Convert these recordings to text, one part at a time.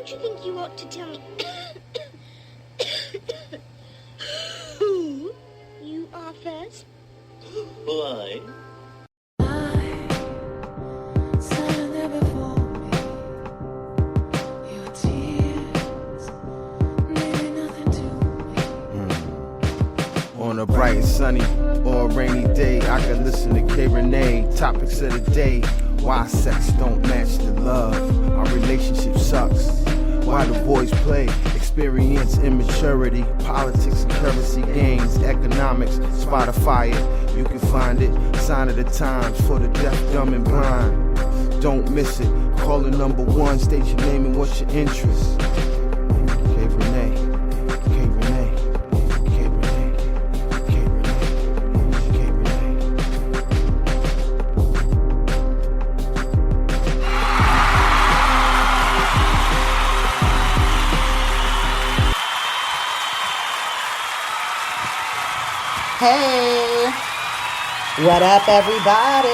Don't you think you ought to tell me who you are first? Why? On a bright, sunny, or rainy day, I can listen to K Rene. Topics of the day: why sex don't match the love, our relationship sucks, why the boys play, experience immaturity, politics and currency gains, economics, Spotify it, you can find it, sign of the times for the deaf, dumb and blind. Don't miss it, call the number one, state your name and what's your interest. K Rene, K Rene. Hey, what up, everybody?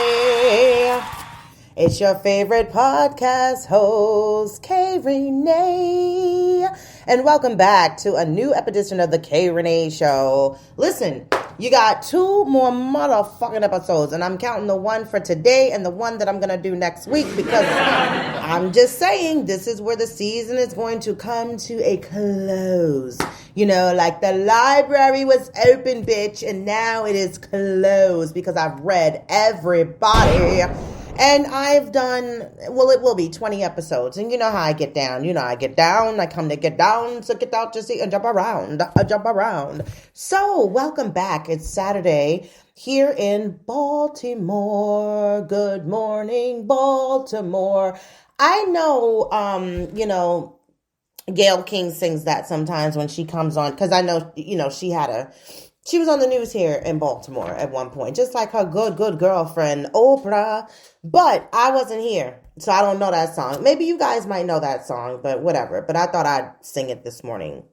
It's your favorite podcast host, K Rene, and welcome back to a new edition of the K Rene Show. Listen, you got 2 more motherfucking episodes, and I'm counting the one for today and the one that I'm going to do next week because I'm just saying this is where the season is going to come to a close. You know, like the library was open, bitch, and now it is closed because I've read everybody. And I've done, well, it will be 20 episodes. And you know how I get down. You know, I get down, I come to get down, so get out to see and jump around. So, welcome back. It's Saturday here in Baltimore. Good morning, Baltimore. I know, Gayle King sings that sometimes when she comes on, because I know, she was on the news here in Baltimore at one point, just like her good girlfriend, Oprah, but I wasn't here, so I don't know that song. Maybe you guys might know that song, but whatever, but I thought I'd sing it this morning,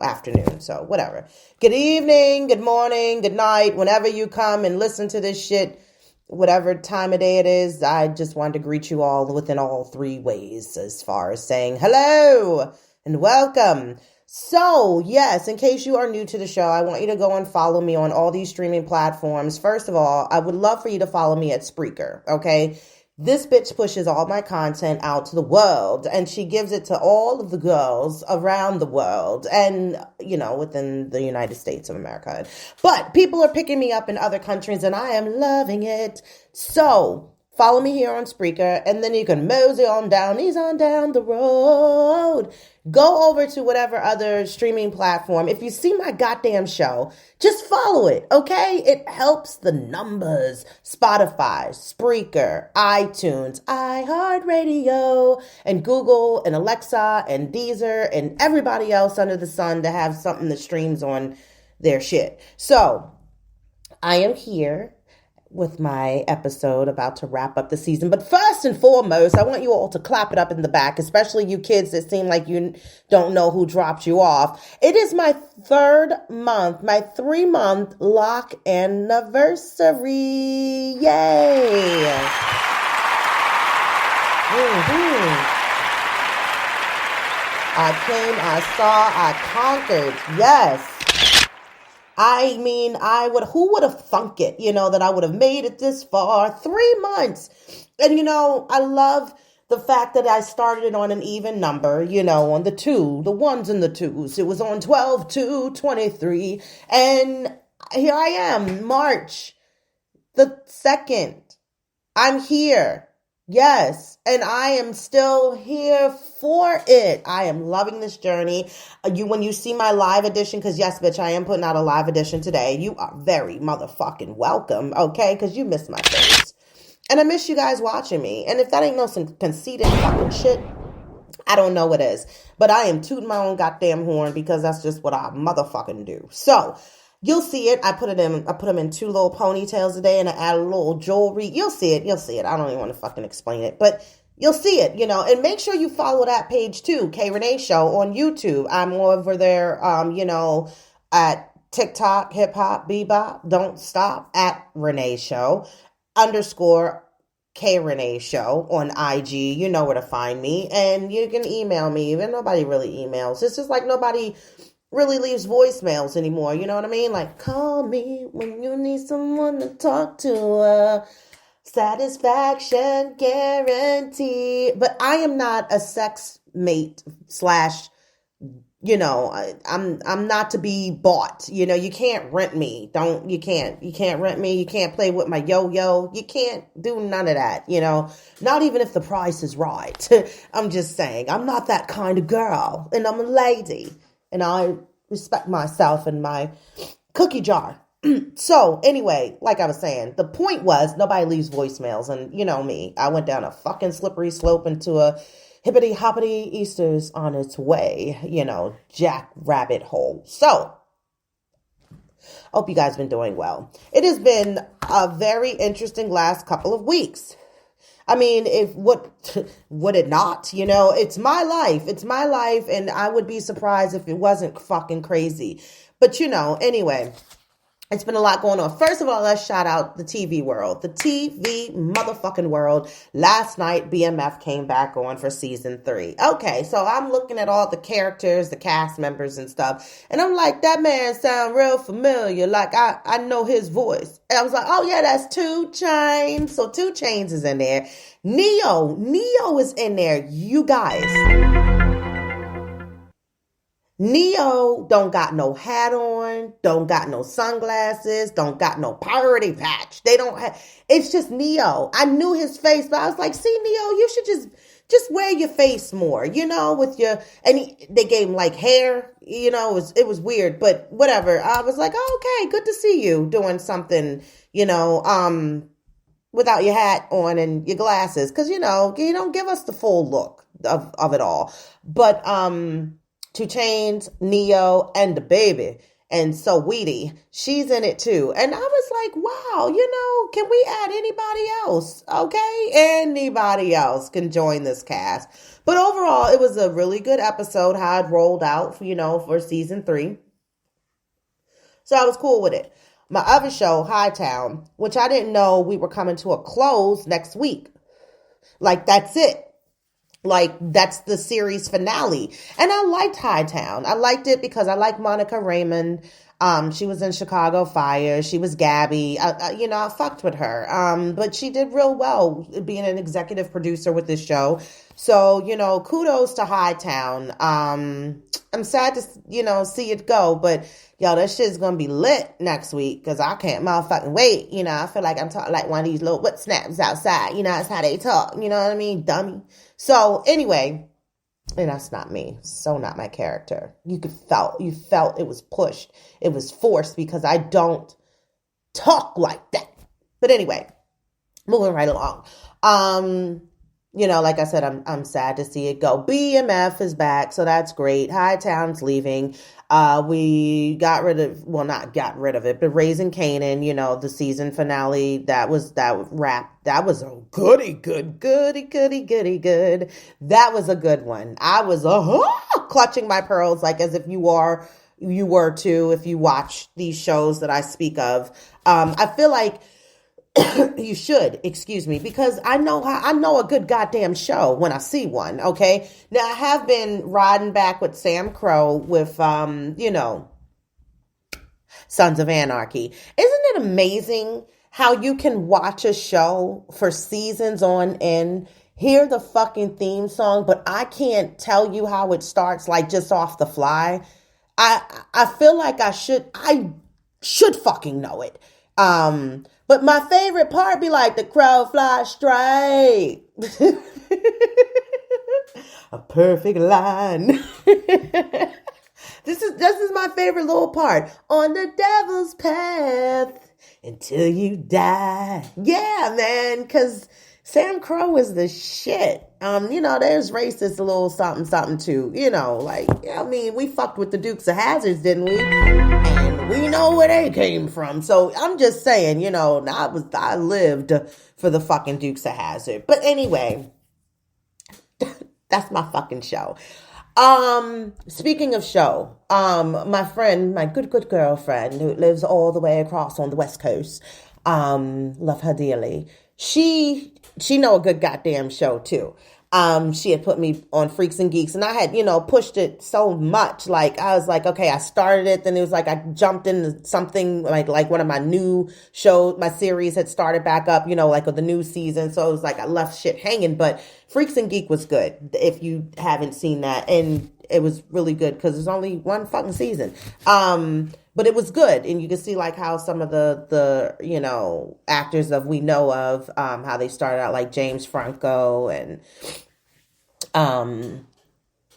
afternoon, so whatever. Good evening, good morning, good night, whenever you come and listen to this shit, whatever time of day it is, I just wanted to greet you all within all 3 ways as far as saying hello and welcome. So, yes, in case you are new to the show, I want you to go and follow me on all these streaming platforms. First of all, I would love for you to follow me at Spreaker, okay? This bitch pushes all my content out to the world, and she gives it to all of the girls around the world and, within the United States of America. But people are picking me up in other countries, and I am loving it. So, follow me here on Spreaker, and then you can mosey on down, ease on down the road. Go over to whatever other streaming platform. If you see my goddamn show, just follow it, okay? It helps the numbers. Spotify, Spreaker, iTunes, iHeartRadio, and Google, and Alexa, and Deezer, and everybody else under the sun to have something that streams on their shit. So, I am here with my episode about to wrap up the season. But first and foremost, I want you all to clap it up in the back, especially you kids that seem like you don't know who dropped you off. It is my 3rd month, my 3-month lock anniversary. Yay! I came, I saw, I conquered. Yes. I mean, who would have thunk it, that I would have made it this far? 3 months. And, I love the fact that I started it on an even number, on the 2, the 1s and the 2s. It was on 12/2/23. And here I am, March the 2nd. I'm here. Yes, and I am still here for it. I am loving this journey. When you see my live edition, because yes, bitch, I am putting out a live edition today. You are very motherfucking welcome, okay? Because you missed my face. And I miss you guys watching me. And if that ain't no some conceited fucking shit, I don't know what is. But I am tooting my own goddamn horn because that's just what I motherfucking do. So, you'll see it. I put them in 2 little ponytails today and I add a little jewelry. You'll see it. I don't even want to fucking explain it, but you'll see it, and make sure you follow that page too. K Rene Show on YouTube. I'm over there, at TikTok, hip hop, bebop, don't stop at Rene Show _ K Rene Show on IG. You know where to find me. And you can email me. Even nobody really emails. It's just like nobody really leaves voicemails anymore. You know what I mean? Like, call me when you need someone to talk to. Satisfaction guarantee. But I am not a sex mate slash, I'm not to be bought. You can't rent me. You can't rent me. You can't play with my yo-yo. You can't do none of that, not even if the price is right. I'm just saying, I'm not that kind of girl, and I'm a lady, and I respect myself and my cookie jar. So anyway, like I was saying, the point was nobody leaves voicemails, and you know me, I went down a fucking slippery slope into a hippity hoppity Easter's on its way, jackrabbit hole. So, hope you guys been doing well. It has been a very interesting last couple of weeks. I mean, would it not? It's my life, and I would be surprised if it wasn't fucking crazy. But anyway. It's been a lot going on. First of all, let's shout out the TV world. The TV motherfucking world. Last night, BMF came back on for season 3. Okay, so I'm looking at all the characters, the cast members and stuff. And I'm like, that man sound real familiar. Like, I know his voice. And I was like, oh yeah, that's 2 Chainz. So 2 Chainz is in there. Neo is in there. You guys. Neo don't got no hat on, don't got no sunglasses, don't got no party patch. They don't have, it's just Neo. I knew his face, but I was like, see, Neo, you should just wear your face more, with your, and they gave him like hair, it was weird, but whatever. I was like, oh, okay, good to see you doing something, without your hat on and your glasses. Cause you don't give us the full look of it all. But, 2 Chainz, Neo, and the baby. And so Weedy, she's in it too. And I was like, wow, can we add anybody else? Okay? Anybody else can join this cast. But overall, it was a really good episode, how it rolled out, for season 3. So I was cool with it. My other show, Hightown, which I didn't know we were coming to a close next week. Like, that's it. Like, that's the series finale. And I liked Hightown. I liked it because I like Monica Raymond. She was in Chicago Fire. She was Gabby. I fucked with her. But she did real well being an executive producer with this show. So, kudos to Hightown. I'm sad to, see it go, but that shit's gonna be lit next week because I can't motherfucking wait. I feel like I'm talking like one of these little whip snaps outside. That's how they talk. You know what I mean? Dummy. So anyway, and that's not me. So not my character. You felt it was pushed. It was forced because I don't talk like that. But anyway, moving right along. Like I said, I'm sad to see it go. BMF is back, so that's great. Hightown's leaving. We not got rid of it, but Raising Kanan, the season finale, that was a goody good. That was a good one. I was clutching my pearls, like as if you were too, if you watch these shows that I speak of. I feel like you should, because I know a good goddamn show when I see one. Okay. Now I have been riding back with Sam Crow with, Sons of Anarchy. Isn't it amazing how you can watch a show for seasons on end, hear the fucking theme song, but I can't tell you how it starts, like just off the fly. I feel like I should fucking know it. But my favorite part be like the crow fly straight. A perfect line. This is my favorite little part. On the devil's path until you die. Yeah, man, because Sam Crow is the shit. There's racist a little something too. We fucked with the Dukes of Hazzards, didn't we? And we know where they came from. So I'm just saying, I lived for the fucking Dukes of Hazzard. But anyway, that's my fucking show. Speaking of show, my friend, my good girlfriend who lives all the way across on the West Coast, love her dearly. she know a good goddamn show too. She had put me on Freaks and Geeks, and I had, pushed it so much. Like, I was like, okay, I started it. Then it was like, I jumped into something like one of my new shows, my series had started back up, like with the new season. So it was like, I left shit hanging, but Freaks and Geek was good. If you haven't seen that, and it was really good because there's only one fucking season. But it was good. And you can see like how some of the actors we know of, how they started out, like James Franco and,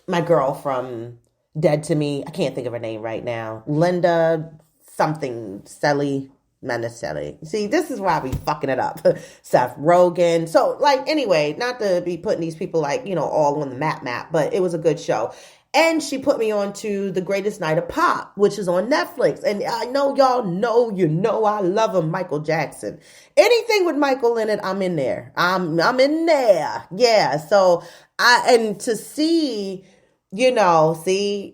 my girl from Dead to Me. I can't think of her name right now. Linda something, Selly Manicelli. See, this is why we fucking it up. Seth Rogen. So like, anyway, not to be putting these people like, all on the map, but it was a good show. And she put me on to The Greatest Night of Pop, which is on Netflix. And I know y'all know, I love him, Michael Jackson. Anything with Michael in it, I'm in there. I'm in there. Yeah. So to see,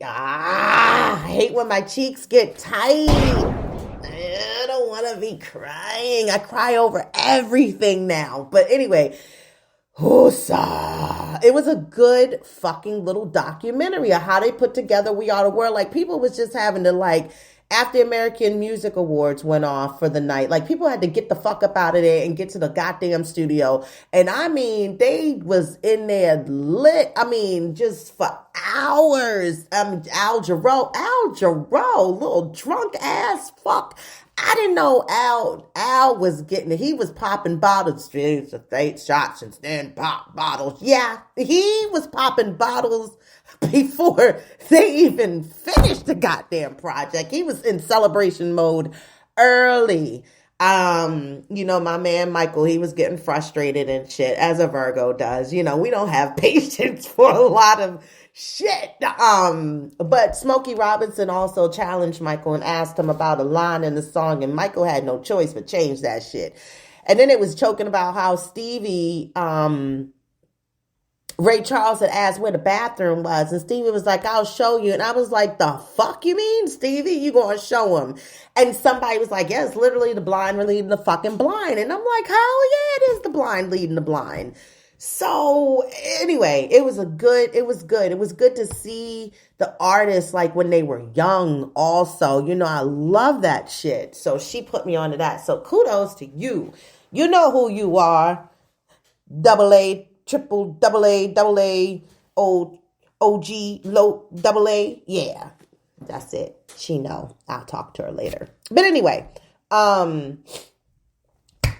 I hate when my cheeks get tight. I don't want to be crying. I cry over everything now. But anyway, it was a good fucking little documentary of how they put together We Are the World. Like, people was just having to, after American Music Awards went off for the night, like, people had to get the fuck up out of there and get to the goddamn studio. And I mean, they was in there lit. I mean, just for hours. Al Jarreau, little drunk ass fuck. I didn't know Al was he was popping bottles, straight shots and stand pop bottles. Yeah, he was popping bottles before they even finished the goddamn project. He was in celebration mode early. My man Michael, he was getting frustrated and shit, as a Virgo does. We don't have patience for a lot of shit. But Smokey Robinson also challenged Michael and asked him about a line in the song, and Michael had no choice but change that shit. And then it was joking about how Stevie, Ray Charles had asked where the bathroom was, and Stevie was like, I'll show you. And I was like, the fuck you mean, Stevie? You gonna show him? And somebody was like, yeah, it's literally the blind leading the fucking blind. And I'm like, hell yeah, it is the blind leading the blind. So anyway, it was good. It was good to see the artists like when they were young also. I love that shit. So she put me onto that. So kudos to you. You know who you are. AA, triple AA, OG, low AA. Yeah, that's it. She know. I'll talk to her later. But anyway,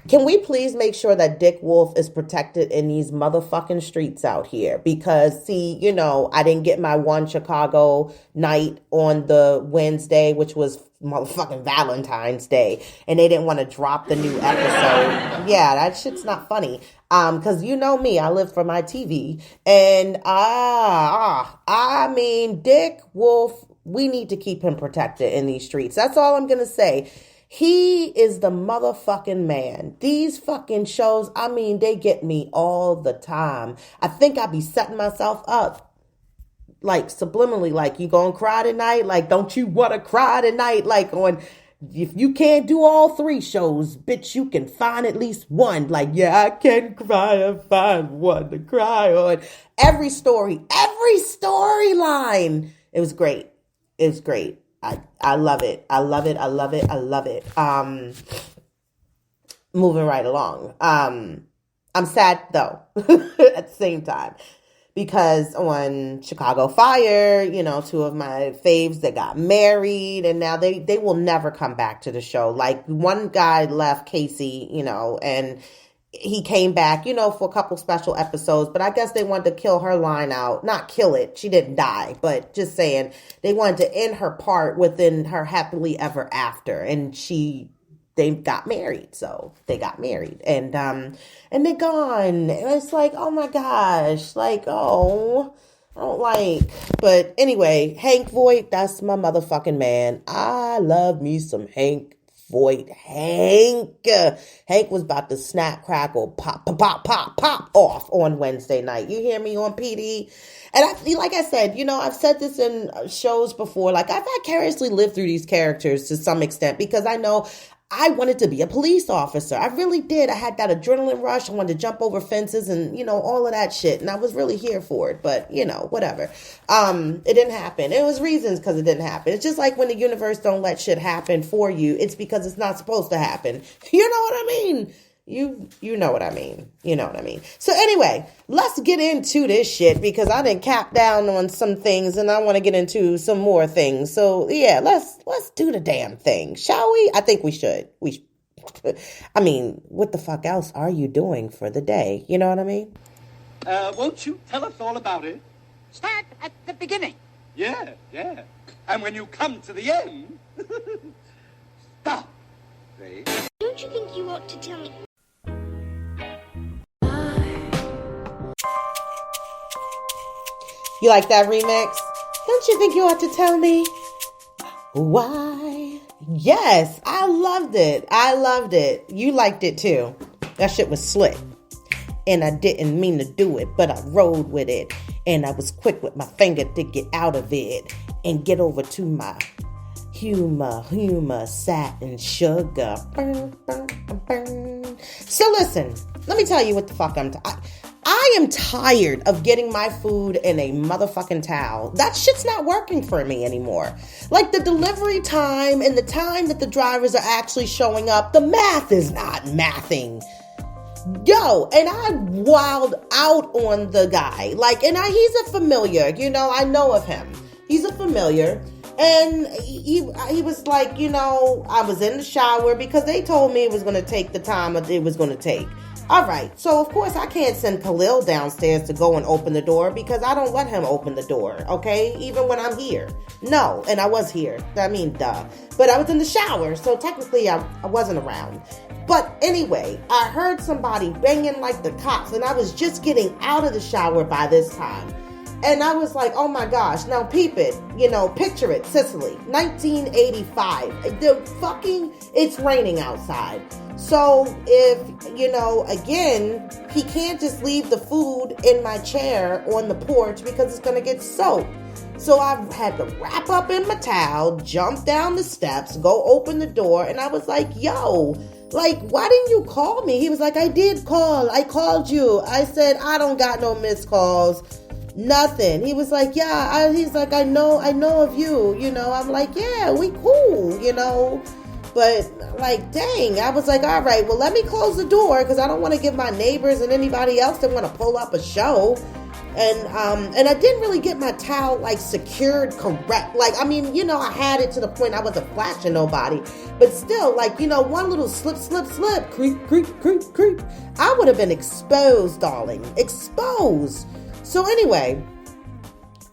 can we please make sure that Dick Wolf is protected in these motherfucking streets out here? Because, see, I didn't get my one Chicago night on the Wednesday, which was motherfucking Valentine's Day, and they didn't want to drop the new episode. Yeah, that shit's not funny. Because you know me, I live for my TV. And, I mean, Dick Wolf, we need to keep him protected in these streets. That's all I'm going to say. He is the motherfucking man. These fucking shows, I mean, they get me all the time. I think I be setting myself up, like, subliminally, like, you gonna cry tonight? Like, don't you want to cry tonight? Like, if you can't do all three shows, bitch, you can find at least one. Like, yeah, I can cry and find one to cry on. Every storyline. It was great. I love it. I love it. Moving right along. I'm sad though, at the same time, because on Chicago Fire, two of my faves, they got married, and now they will never come back to the show. Like, one guy left, Casey, and he came back, for a couple special episodes, but I guess they wanted to kill her line out. Not kill it. She didn't die, but just saying they wanted to end her part within her happily ever after. And they got married. So they got married and they're gone. And it's like, oh my gosh, like, oh, I don't like, but anyway, Hank Voight, that's my motherfucking man. I love me some Hank Voight. Hank was about to snap, crackle, pop off on Wednesday night. You hear me on PD? And like I said, I've said this in shows before, like, I've vicariously lived through these characters to some extent, because I know I wanted to be a police officer. I really did. I had that adrenaline rush. I wanted to jump over fences and, all of that shit. And I was really here for it. But, whatever. It didn't happen. It was reasons because it didn't happen. It's just like when the universe don't let shit happen for you. It's because it's not supposed to happen. You know what I mean? You know what I mean. You know what I mean. So anyway, let's get into this shit because I didn't cap down on some things and I want to get into some more things. So yeah, let's do the damn thing, shall we? I think we should. I mean, what the fuck else are you doing for the day? You know what I mean? Won't you tell us all about it? Start at the beginning. Yeah. And when you come to the end, stop. See? Don't you think you ought to tell me? You like that remix? Don't you think you ought to tell me why? Yes, I loved it. You liked it too. That shit was slick. And I didn't mean to do it, but I rode with it. And I was quick with my finger to get out of it and get over to my humor, satin, sugar. So listen, let me tell you what the fuck I am tired of getting my food in a motherfucking towel. That shit's not working for me anymore. Like the delivery time and the time that the drivers are actually showing up, the math is not mathing. Yo, and I wowed out on the guy. He's a familiar, I know of him. He's a familiar. And he was like, I was in the shower because they told me it was going to take the time it was going to take. All right. So, of course, I can't send Khalil downstairs to go and open the door because I don't let him open the door. Okay. Even when I'm here. No. And I was here. I mean, duh. But I was in the shower. So technically I wasn't around. But anyway, I heard somebody banging like the cops and I was just getting out of the shower by this time. And I was like, oh my gosh, now peep it, picture it, Sicily, 1985. It's raining outside. So if, again, he can't just leave the food in my chair on the porch because it's going to get soaked. So I had to wrap up in my towel, jump down the steps, go open the door. And I was like, yo, why didn't you call me? He was like, I did call. I called you. I said, I don't got no missed calls. Nothing. He was like, yeah. He's like, I know of you. I'm like, yeah, we cool. But dang, I was like, all right, well, let me close the door because I don't want to give my neighbors and anybody else that want to pull up a show. And I didn't really get my towel secured correct. I had it to the point I wasn't flashing nobody, but still, one little slip, creep. I would have been exposed, darling, exposed. So anyway,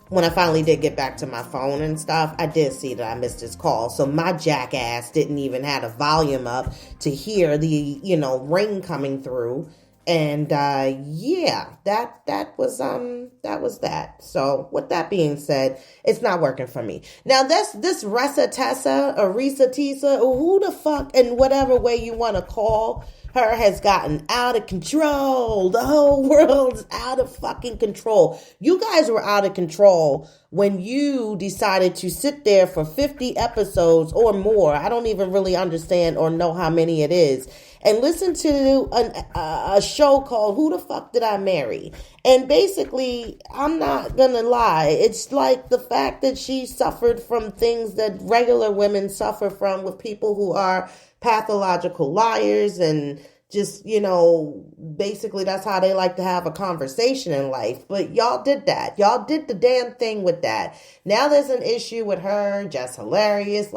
when I finally did get back to my phone and stuff, I did see that I missed his call. So my jackass didn't even have the volume up to hear the, ring coming through. And, that was that. So with that being said, it's not working for me. Now this Risa Tessa or Risa Tisa, or who the fuck, in whatever way you want to call her, has gotten out of control. The whole world's out of fucking control. You guys were out of control when you decided to sit there for 50 episodes or more. I don't even really understand or know how many it is. And listen to a show called Who the Fuck Did I Marry? And basically, I'm not going to lie. It's like the fact that she suffered from things that regular women suffer from with people who are pathological liars and just, basically that's how they like to have a conversation in life. But y'all did that. Y'all did the damn thing with that. Now there's an issue with her, just hilarious,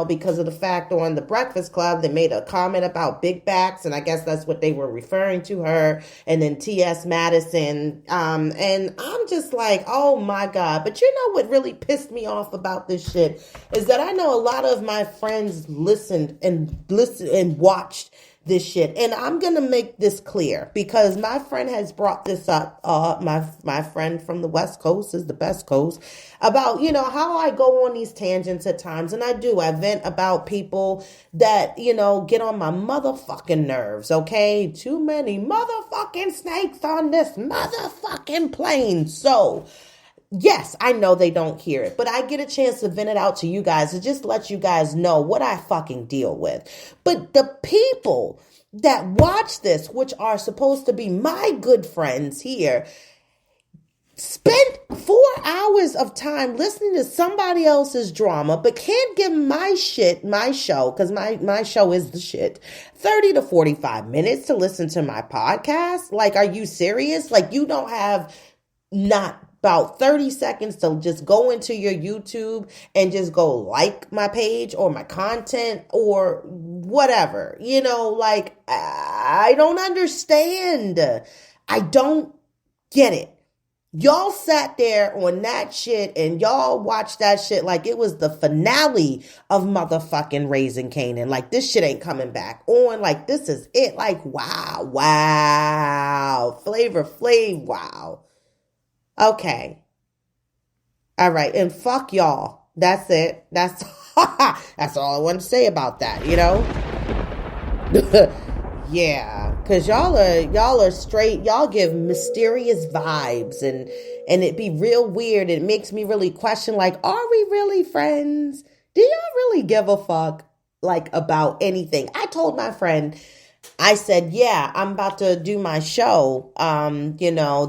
because of the fact on the Breakfast Club, they made a comment about big backs, and I guess that's what they were referring to her, and then T.S. Madison, and I'm just like, oh my God. But what really pissed me off about this shit is that I know a lot of my friends listened and watched this shit. And I'm going to make this clear because my friend has brought this up. My friend from the West Coast is the best coast about, how I go on these tangents at times. And I do. I vent about people that, get on my motherfucking nerves. Okay. Too many motherfucking snakes on this motherfucking plane. So yes, I know they don't hear it, but I get a chance to vent it out to you guys to just let you guys know what I fucking deal with. But the people that watch this, which are supposed to be my good friends here, spent 4 hours of time listening to somebody else's drama, but can't give my show, because my show is the shit, 30 to 45 minutes to listen to my podcast. Like, are you serious? Like, you don't have not about 30 seconds to just go into your YouTube and just go like my page or my content or whatever. You know, like, I don't understand. I don't get it. Y'all sat there on that shit and y'all watched that shit like it was the finale of motherfucking Raising Kanan. Like, this shit ain't coming back on. Like, this is it. Like, wow. Flavor Flav, wow. Okay. All right. And fuck y'all. That's it. That's all I want to say about that, you know? Yeah. Cause y'all are straight. Y'all give mysterious vibes and it be real weird. It makes me really question, like, are we really friends? Do y'all really give a fuck, like, about anything? I told my friend, I said, yeah, I'm about to do my show.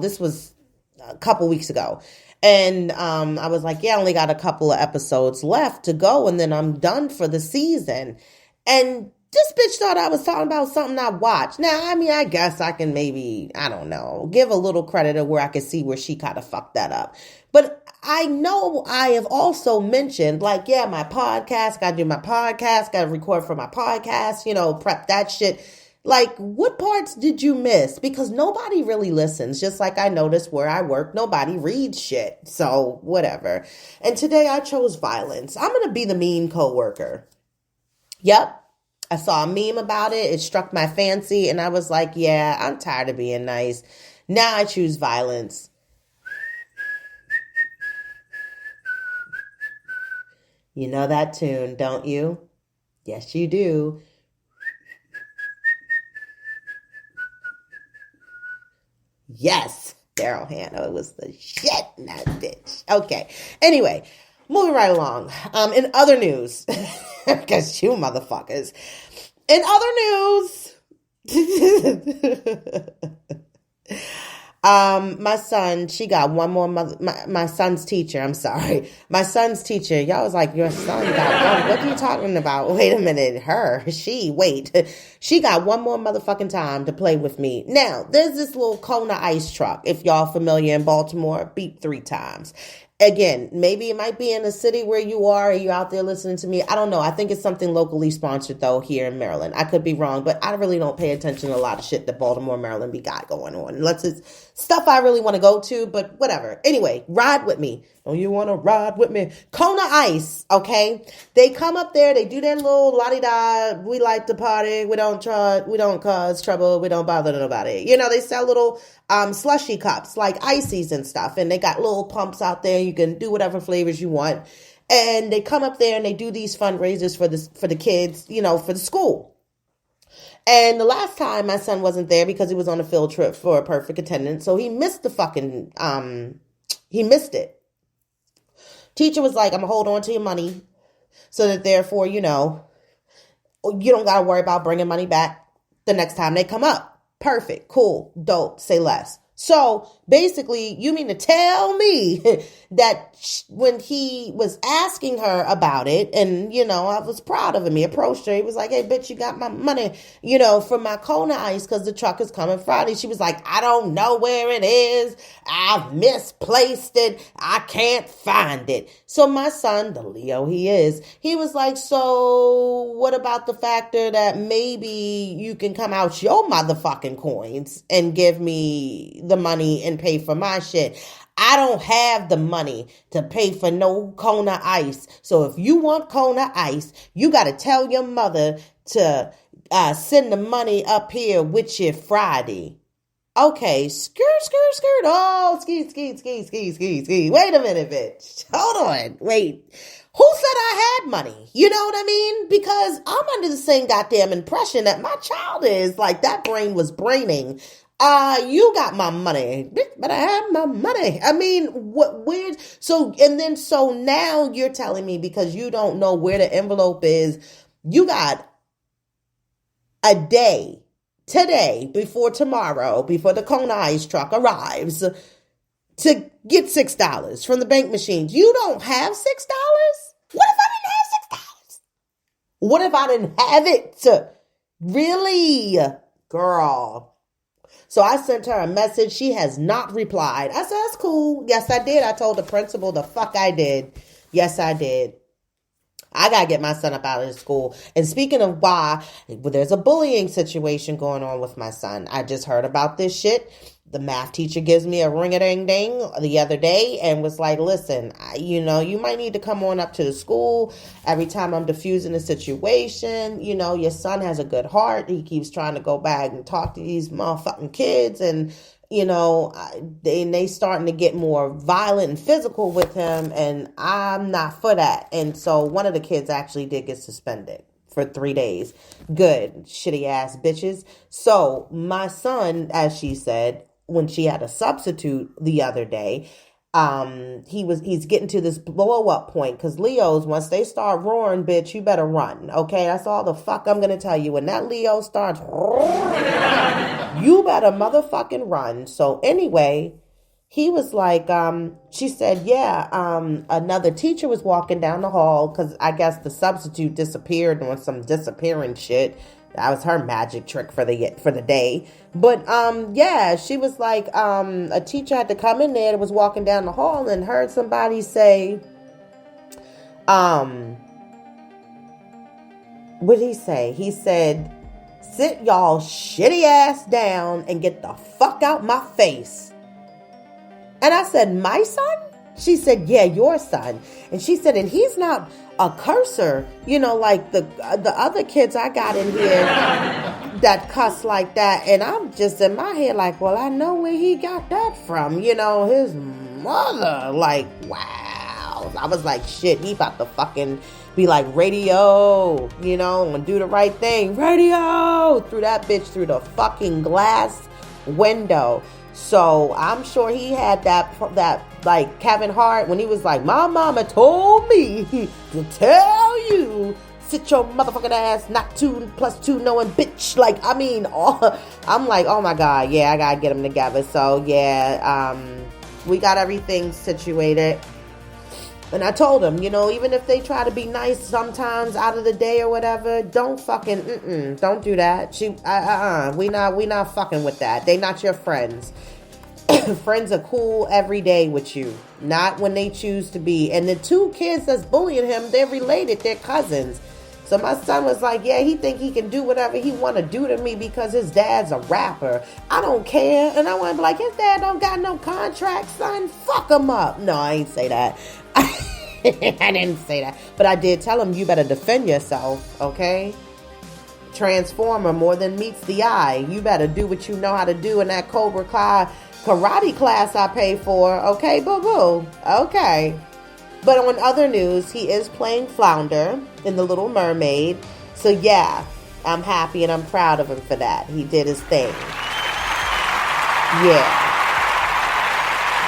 This was a couple weeks ago. And I was like, yeah, I only got a couple of episodes left to go, and then I'm done for the season. And this bitch thought I was talking about something I watched. Now, I mean, I guess I can maybe, I don't know, give a little credit of where I can see where she kind of fucked that up. But I know I have also mentioned, like, yeah, my podcast, got to do my podcast, got to record for my podcast, prep that shit. Like, what parts did you miss? Because nobody really listens. Just like I noticed where I work, nobody reads shit. So, whatever. And today I chose violence. I'm going to be the mean coworker. Yep. I saw a meme about it. It struck my fancy. And I was like, yeah, I'm tired of being nice. Now I choose violence. You know that tune, don't you? Yes, you do. Yes, Daryl Hannah was the shit in that bitch. Okay. Anyway, moving right along. In other news, because you motherfuckers. In other news, my son, she got one more my son's teacher, I'm sorry. My son's teacher, y'all was like, your son got one. What are you talking about? Wait a minute. She got one more motherfucking time to play with me. Now, there's this little Kona ice truck. If y'all familiar in Baltimore, beep 3 times. Again, maybe it might be in a city where you are, or you're out there listening to me. I don't know. I think it's something locally sponsored, though, here in Maryland. I could be wrong, but I really don't pay attention to a lot of shit that Baltimore, Maryland be got going on. Unless it's stuff I really want to go to, but whatever. Anyway, ride with me. Don't you want to ride with me? Kona Ice, okay? They come up there. They do their little la-di-da. We like to party. We don't cause trouble. We don't bother nobody. They sell little slushy cups, like ices and stuff. And they got little pumps out there. You can do whatever flavors you want. And they come up there and they do these fundraisers for the kids, for the school. And the last time my son wasn't there because he was on a field trip for a perfect attendance. So he missed he missed it. Teacher was like, I'm going to hold on to your money so that therefore, you don't got to worry about bringing money back the next time they come up. Perfect. Cool. Dope. Say less. So basically, you mean to tell me that when he was asking her about it, and, I was proud of him. He approached her. He was like, hey, bitch, you got my money, for my Kona Ice because the truck is coming Friday. She was like, I don't know where it is. I've misplaced it. I can't find it. So my son, the Leo he is, he was like, so what about the factor that maybe you can come out your motherfucking coins and give me the money and pay for my shit? I don't have the money to pay for no Kona Ice. So if you want Kona Ice, you got to tell your mother to send the money up here with you Friday. Okay, skirt. Oh, ski. Wait a minute, bitch. Hold on. Wait. Who said I had money? You know what I mean? Because I'm under the same goddamn impression that my child is. Like, that brain was braining You got my money. Bitch, but I have my money. I mean, what weird. So now you're telling me because you don't know where the envelope is, you got a day today before tomorrow, before the cone ice truck arrives to get $6 from the bank machines. You don't have $6? What if I didn't have $6? What if I didn't have it? Really? Girl. So I sent her a message. She has not replied. I said, that's cool. Yes, I did. I told the principal the fuck I did. Yes, I did. I got to get my son up out of school. And speaking of why, there's a bullying situation going on with my son. I just heard about this shit. The math teacher gives me a ring-a-ding-ding the other day and was like, listen, you might need to come on up to the school every time I'm diffusing a situation. Your son has a good heart. He keeps trying to go back and talk to these motherfucking kids. And, they starting to get more violent and physical with him. And I'm not for that. And so one of the kids actually did get suspended for 3 days. Good. Shitty ass bitches. So my son, as she said, when she had a substitute the other day, he's getting to this blow up point because Leos, once they start roaring, bitch, you better run. Okay, that's all the fuck I'm gonna tell you. When that Leo starts roaring, you better motherfucking run. So anyway, he was like, she said, another teacher was walking down the hall because I guess the substitute disappeared on some disappearing shit. That was her magic trick for the day. But, she was like, a teacher had to come in there and was walking down the hall and heard somebody say, what did he say? He said, sit y'all shitty ass down and get the fuck out my face. And I said, my son? She said, yeah, your son. And she said, and he's not a cursor, like the other kids I got in here that cuss like that. And I'm just in my head like, well, I know where he got that from. His mother. Like, wow. I was like, shit, he about to fucking be like, radio, and do the right thing. Radio! Threw that bitch through the fucking glass window. So I'm sure he had that like Kevin Hart when he was like, my mama told me to tell you, sit your motherfucking ass, not 2 + 2 knowing bitch. Like, I mean, I'm like, oh my God, yeah, I gotta get them together. So yeah, we got everything situated. And I told him, even if they try to be nice sometimes out of the day or whatever, don't fucking, don't do that. We not fucking with that. They not your friends. Friends are cool every day with you, not when they choose to be. And the 2 kids that's bullying him, they're related, they're cousins. So my son was like, yeah, he think he can do whatever he want to do to me because his dad's a rapper. I don't care. And I want to be like, his dad don't got no contract, son. Fuck him up. No, I ain't say that. I didn't say that. But I did tell him, you better defend yourself, okay? Transformer more than meets the eye. You better do what you know how to do in that Cobra Kai karate class I pay for. Okay, boo-boo. Okay. But on other news, he is playing Flounder in The Little Mermaid. So yeah, I'm happy and I'm proud of him for that. He did his thing. Yeah.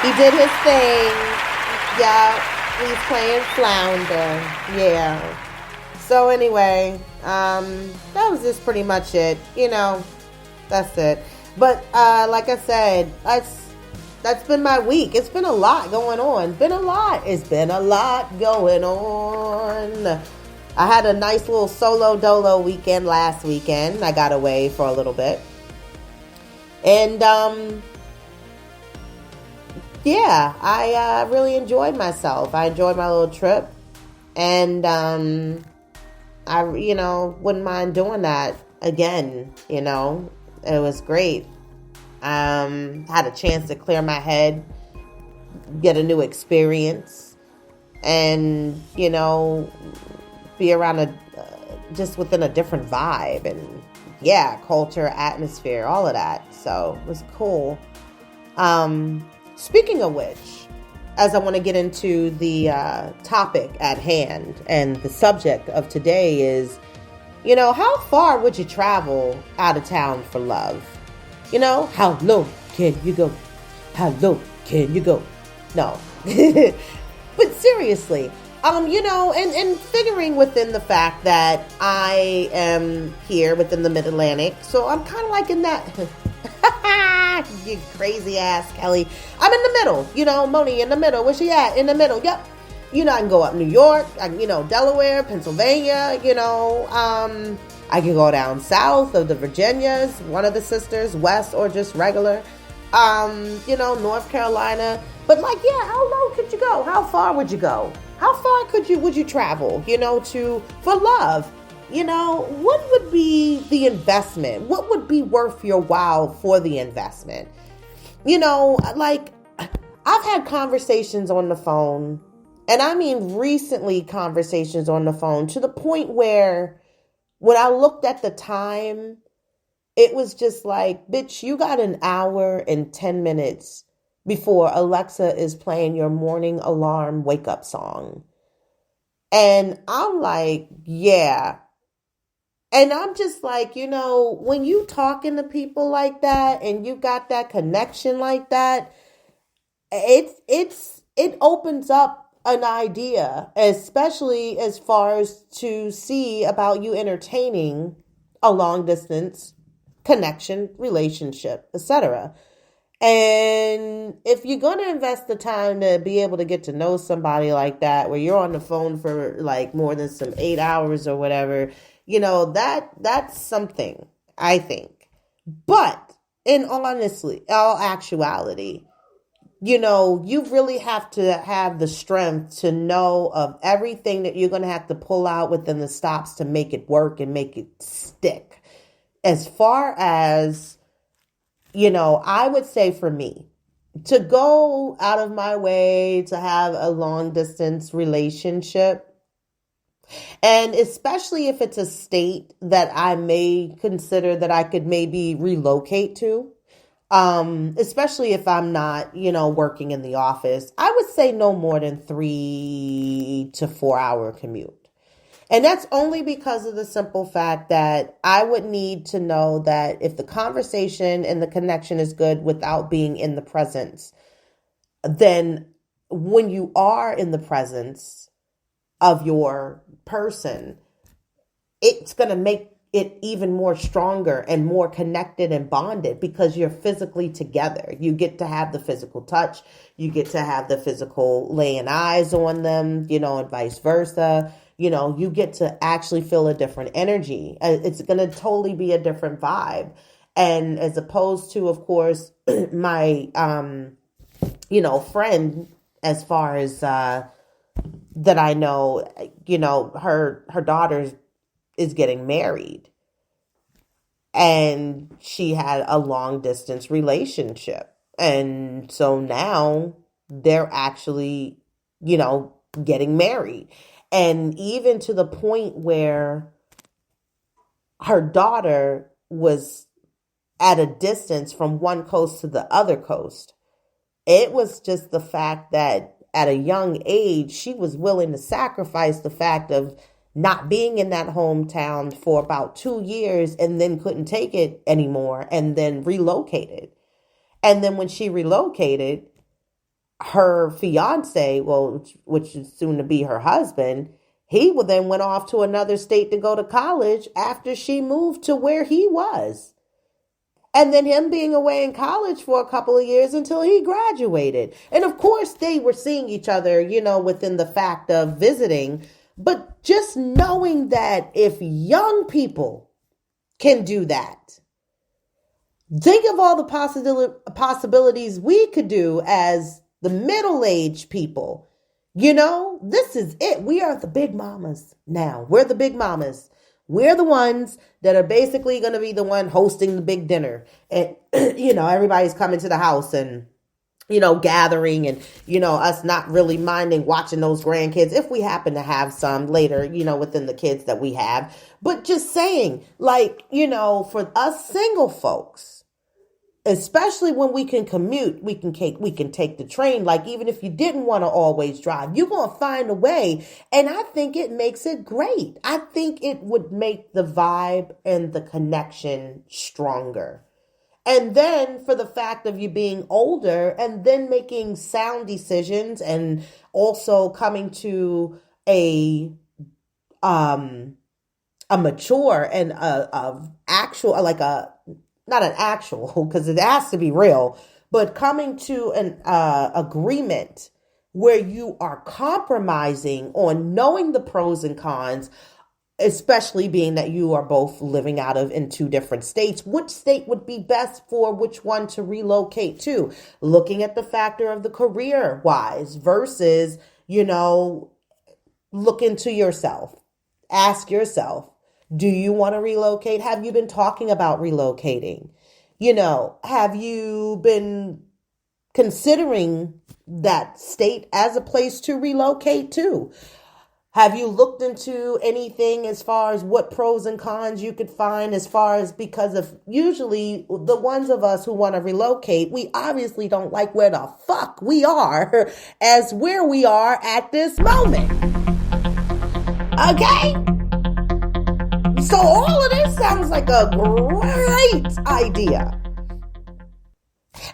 He did his thing. Yeah, he's playing Flounder. Yeah. So anyway, that was just pretty much it. That's it. But like I said, that's been my week. It's been a lot going on. It's been a lot going on. I had a nice little solo dolo weekend last weekend. I got away for a little bit. And I really enjoyed myself. I enjoyed my little trip. And I wouldn't mind doing that again. It was great. Had a chance to clear my head, get a new experience, and be around just within a different vibe, and culture, atmosphere, all of that. So it was cool. Speaking of which, as I want to get into the topic at hand, and the subject of today is, how far would you travel out of town for love? You know, how low can you go? How low can you go? No. But seriously, you know, and figuring within the fact that I am here within the Mid-Atlantic, so I'm kind of like in that, you crazy ass Kelly. I'm in the middle, you know, Moni in the middle. Where's she at? In the middle. Yep. You know, I can go up New York, you know, Delaware, Pennsylvania, you know, I can go down south of the Virginias, one of the sisters, west or just regular, you know, North Carolina. But like, yeah, how low could you go? How far would you go? How far would you travel, you know, for love? You know, what would be the investment? What would be worth your while for the investment? You know, like, I've had conversations on the phone, and I mean recently conversations on the phone, to the point where when I looked at the time, it was just like, bitch, you got an hour and 10 minutes before Alexa is playing your morning alarm wake up song. And I'm like, yeah. And I'm just like, you know, when you talking to people like that and you got that connection like that, it opens up an idea, especially as far as to see about you entertaining a long distance connection, relationship, etc. And if you're going to invest the time to be able to get to know somebody like that, where you're on the phone for like more than some 8 hours or whatever, you know, that's something, I think. But in all actuality, you know, you really have to have the strength to know of everything that you're going to have to pull out within the stops to make it work and make it stick. As far as, you know, I would say for me, to go out of my way to have a long distance relationship, and especially if it's a state that I may consider that I could maybe relocate to, especially if I'm not, you know, working in the office, I would say no more than 3 to 4 hour commute. And that's only because of the simple fact that I would need to know that if the conversation and the connection is good without being in the presence, then when you are in the presence of your person, it's going to make it even more stronger and more connected and bonded because you're physically together. You get to have the physical touch. You get to have the physical laying eyes on them, you know, and vice versa. You know, you get to actually feel a different energy. It's going to totally be a different vibe. And as opposed to, of course, my, you know, friend, as far as that I know, you know, her daughter is getting married. And she had a long distance relationship. And so now they're actually, you know, getting married. And even to the point where her daughter was at a distance from one coast to the other coast. It was just the fact that at a young age, she was willing to sacrifice the fact of not being in that hometown for about 2 years and then couldn't take it anymore and then relocated. And then when she relocated, her fiance, well, which is soon to be her husband, he then went off to another state to go to college after she moved to where he was. And then him being away in college for a couple of years until he graduated. And of course, they were seeing each other, you know, within the fact of visiting. But just knowing that if young people can do that, think of all the possibilities we could do as the middle-aged people. You know, this is it. We are the big mamas now. We're the big mamas. We're the ones that are basically going to be the one hosting the big dinner. And, you know, everybody's coming to the house and, you know, gathering and, you know, us not really minding watching those grandkids if we happen to have some later, you know, within the kids that we have. But just saying, like, you know, for us single folks, especially when we can commute, we can take the train. Like, even if you didn't want to always drive, you're going to find a way. And I think it makes it great. I think it would make the vibe and the connection stronger. And then for the fact of you being older and then making sound decisions and also coming to a mature and a actual, like a, not an actual, because it has to be real, but coming to an agreement where you are compromising on knowing the pros and cons, especially being that you are both living out of in two different states. Which state would be best for which one to relocate to? Looking at the factor of the career wise versus, look into yourself. Ask yourself, do you want to relocate? Have you been talking about relocating? Have you been considering that state as a place to relocate to? Have you looked into anything as far as what pros and cons you could find because of usually the ones of us who want to relocate, we obviously don't like where the fuck we are as where we are at this moment. Okay? So all of this sounds like a great idea.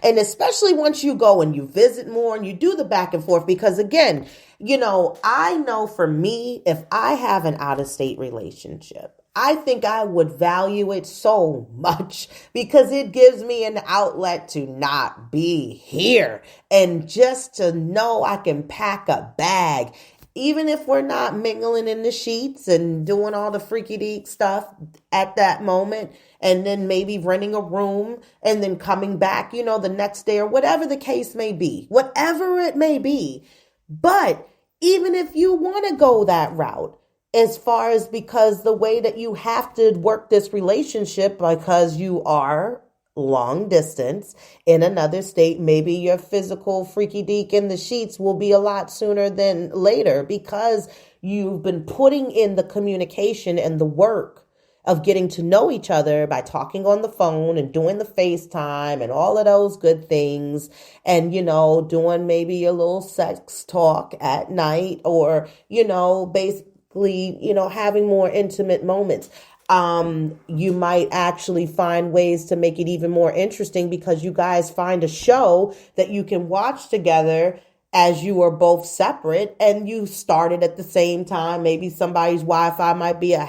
And especially once you go and you visit more and you do the back and forth, because again, I know for me, if I have an out-of-state relationship, I think I would value it so much because it gives me an outlet to not be here and just to know I can pack a bag. Even if we're not mingling in the sheets and doing all the freaky deek stuff at that moment, and then maybe renting a room and then coming back, the next day or whatever the case may be, whatever it may be. But even if you want to go that route, as far as because the way that you have to work this relationship because you are long distance in another state, maybe your physical freaky deek in the sheets will be a lot sooner than later because you've been putting in the communication and the work of getting to know each other by talking on the phone and doing the FaceTime and all of those good things. And, doing maybe a little sex talk at night or, basically, having more intimate moments. You might actually find ways to make it even more interesting because you guys find a show that you can watch together as you are both separate and you started at the same time. Maybe somebody's Wi-Fi might be a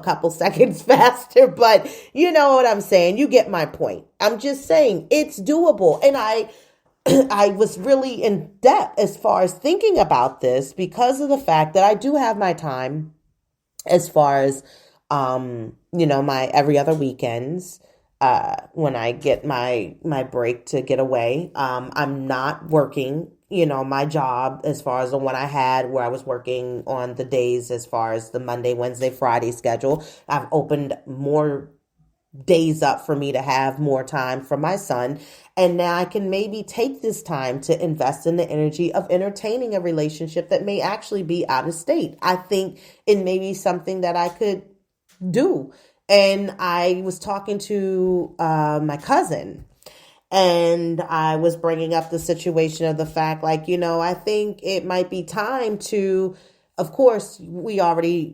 couple seconds faster, but you know what I'm saying? You get my point. I'm just saying it's doable. And I was really in depth as far as thinking about this because of the fact that I do have my time as far as my every other weekends, when I get my break to get away. I'm not working, my job as far as the one I had where I was working on the days as far as the Monday, Wednesday, Friday schedule. I've opened more days up for me to have more time for my son. And now I can maybe take this time to invest in the energy of entertaining a relationship that may actually be out of state. I think it may be something that I could do. And I was talking to my cousin and I was bringing up the situation of the fact, I think it might be time to, of course, you already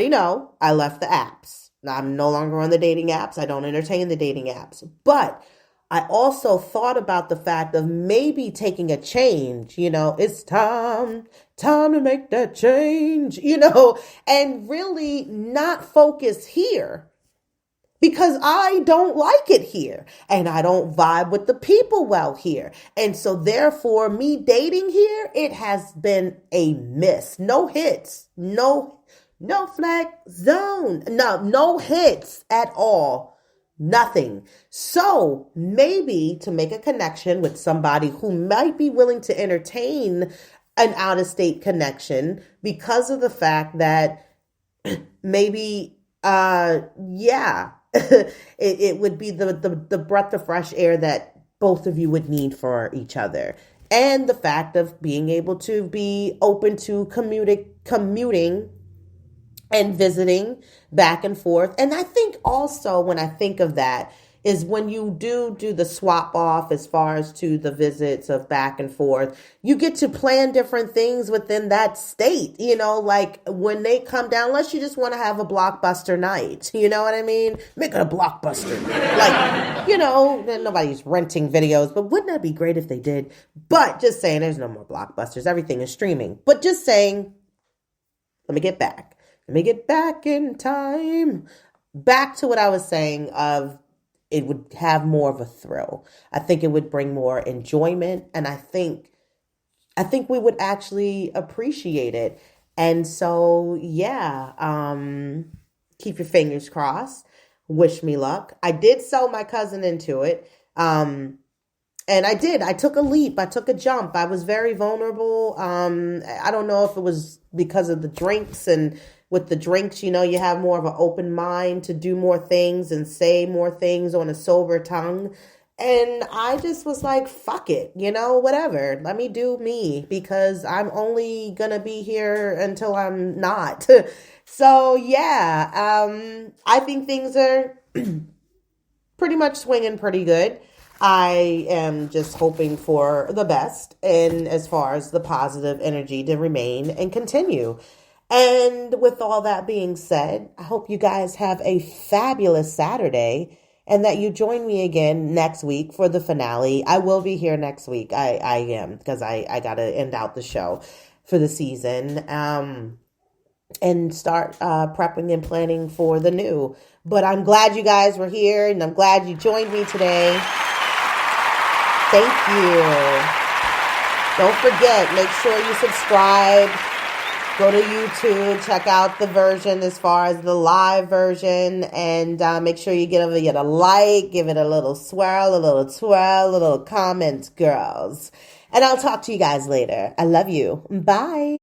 know I left the apps. I'm no longer on the dating apps. I don't entertain the dating apps. But I also thought about the fact of maybe taking a change, it's time to make that change, and really not focus here because I don't like it here and I don't vibe with the people well here. And so therefore me dating here, it has been a miss. No hits, no flag zone, no hits at all. Nothing. So maybe to make a connection with somebody who might be willing to entertain an out-of-state connection because of the fact that maybe, it would be the breath of fresh air that both of you would need for each other. And the fact of being able to be open to commuting and visiting back and forth. And I think also when I think of that, is when you do the swap off as far as to the visits of back and forth, you get to plan different things within that state, like when they come down, unless you just want to have a blockbuster night, you know what I mean? Make it a blockbuster. Like, nobody's renting videos, but wouldn't that be great if they did? But just saying, there's no more blockbusters. Everything is streaming. But just saying, let me get back in time. Back to what I was saying of it would have more of a thrill. I think it would bring more enjoyment, and I think we would actually appreciate it. And so, keep your fingers crossed. Wish me luck. I did sell my cousin into it. And I took a leap. I took a jump. I was very vulnerable. I don't know if it was because of the drinks, and with the drinks, you have more of an open mind to do more things and say more things on a sober tongue. And I just was like, fuck it, whatever. Let me do me, because I'm only going to be here until I'm not. So, I think things are pretty much swinging pretty good. I am just hoping for the best, and as far as the positive energy to remain and continue. And with all that being said, I hope you guys have a fabulous Saturday, and that you join me again next week for the finale. I will be here next week. I am, because I got to end out the show for the season and start prepping and planning for the new. But I'm glad you guys were here, and I'm glad you joined me today. Thank you. Don't forget, make sure you subscribe. Go to YouTube, check out the version as far as the live version, and make sure you give it a like, give it a little swirl, a little twirl, a little comment, girls. And I'll talk to you guys later. I love you. Bye.